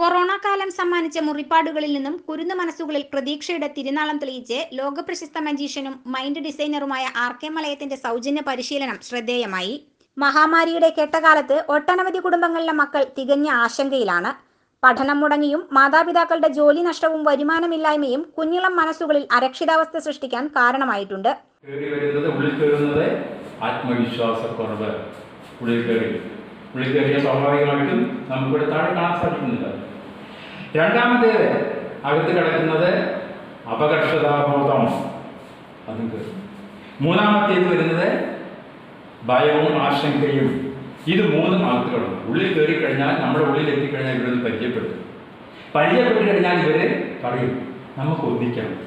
Corona കാലം സമ്മാനിച്ച മുറിപ്പാടുകളിൽ നിന്നും കുരുന്നു മനസ്സുകളിൽ പ്രതീക്ഷയുടെ തിരുനാളം തെളിയിച്ച് ലോകപ്രശസ്ത മജീഷ്യനും മൈൻഡ് ഡിസൈനറുമായ ആർ.കെ. മലയത്തിന്റെ സൗജന്യ പരിശീലനം ശ്രദ്ധേയമായി. മഹാമാരിയുടെ കെട്ടകാലത്ത് ഒട്ടനവധി കുടുംബങ്ങളിലെ മക്കൾ തികഞ്ഞ ആശങ്കയിലാണ്. പഠനം മുടങ്ങിയും മാതാപിതാക്കളുടെ ജോലി നഷ്ടവും വരുമാനമില്ലായ്മയും കുഞ്ഞിളം മനസ്സുകളിൽ അരക്ഷിതാവസ്ഥ സൃഷ്ടിക്കാൻ കാരണമായിട്ടുണ്ട്. ആത്മവിശ്വാസക്കുറവ് ഉള്ളിൽ കയറിയ സ്വാഭാവികമായിട്ടും നമുക്കിവിടെ താഴെ കാണാൻ സാധിക്കുന്നില്ല. രണ്ടാമത്തേത് അകത്ത് കിടക്കുന്നത് അപകർഷതാബോധം, അതും കയറി. മൂന്നാമത്തേത് വരുന്നത് ഭയവും ആശങ്കയും. ഇത് മൂന്നും അകത്ത് കിടന്നു. ഉള്ളിൽ കയറി കഴിഞ്ഞാൽ, നമ്മുടെ ഉള്ളിൽ എത്തിക്കഴിഞ്ഞാൽ ഇവരൊന്ന് പരിചയപ്പെട്ടു കഴിഞ്ഞാൽ ഇവര് പറയും, നമുക്ക് ഒന്നിക്കണം,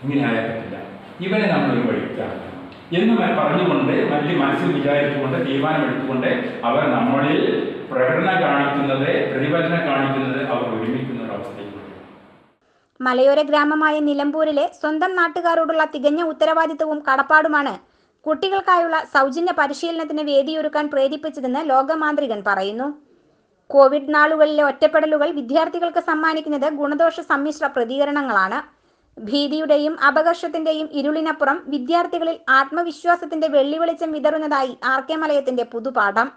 ഇങ്ങനെ ആയാൽ പറ്റില്ല, ഇവരെ നമ്മളൊരു വഴിക്കാണ് എന്ന് പറഞ്ഞുകൊണ്ട് മനസ്സിൽ വിചാരിച്ചുകൊണ്ട് തീരുമാനമെടുത്തുകൊണ്ട് അവർ നമ്മളിൽ പ്രതിഫലനം കാണിക്കുന്നത് അവർ ഒരുമിക്കുന്ന ഒരു അവസ്ഥയിലുണ്ട്. മലയോര ഗ്രാമമായ നിലമ്പൂരിലെ സ്വന്തം നാട്ടുകാരോടുള്ള തികഞ്ഞ ഉത്തരവാദിത്വവും കടപ്പാടുമാണ് കുട്ടികൾക്കായുള്ള സൗജന്യ പരിശീലനത്തിന് വേദിയൊരുക്കാൻ പ്രേരിപ്പിച്ചതെന്ന് ലോകമാന്ത്രികൻ പറയുന്നു. കോവിഡ് നാളുകളിലെ ഒറ്റപ്പെടലുകൾ വിദ്യാർത്ഥികൾക്ക് സമ്മാനിക്കുന്നത് ഗുണദോഷ സമ്മിശ്ര പ്രതികരണങ്ങളാണ്. ഭീതിയുടെയും അപകർഷത്തിന്റെയും ഇരുളിനപ്പുറം വിദ്യാർത്ഥികളിൽ ആത്മവിശ്വാസത്തിന്റെ വെള്ളിവെളിച്ചം വിതറുന്നതായി ആർ.കെ. മലയത്തിന്റെ പുതുപാഠം.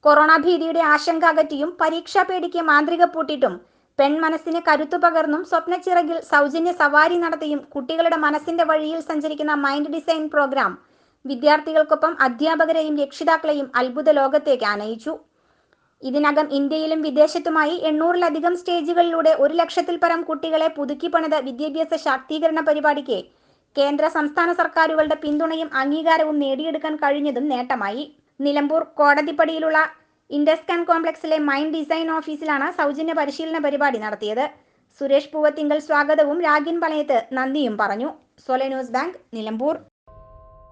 കൊറോണ ഭീതിയുടെ ആശങ്ക അകറ്റിയും പരീക്ഷാ പേടിക്ക് മാന്ത്രിക പൂട്ടിട്ടും പെൺമനസ്സിന് കരുത്തു പകർന്നും സ്വപ്നച്ചിറകിൽ സൗജന്യ സവാരി നടത്തിയും കുട്ടികളുടെ മനസ്സിന്റെ വഴിയിൽ സഞ്ചരിക്കുന്ന മൈൻഡ് ഡിസൈൻ പ്രോഗ്രാം വിദ്യാർത്ഥികൾക്കൊപ്പം അധ്യാപകരെയും രക്ഷിതാക്കളെയും അത്ഭുത ലോകത്തേക്ക് ആനയിച്ചു. ഇതിനകം ഇന്ത്യയിലും വിദേശത്തുമായി 800-ലധികം സ്റ്റേജുകളിലൂടെ 1,00,000-ൽ പരം കുട്ടികളെ പുതുക്കി പണിത വിദ്യാഭ്യാസ ശാക്തീകരണ പരിപാടിക്ക് കേന്ദ്ര സംസ്ഥാന സർക്കാരുകളുടെ പിന്തുണയും അംഗീകാരവും നേടിയെടുക്കാൻ കഴിഞ്ഞതും നേട്ടമായി. നിലമ്പൂർ കോടതിപ്പടിയിലുള്ള ഇൻഡസ്കാൻ കോംപ്ലക്സിലെ മൈൻഡ് ഡിസൈൻ ഓഫീസിലാണ് സൗജന്യ പരിശീലന പരിപാടി നടത്തിയത്. സുരേഷ് പൂവത്തിങ്കൽ സ്വാഗതവും രാഗിൻ പളയത്ത് നന്ദിയും പറഞ്ഞു. Sola news bank, Nilambur.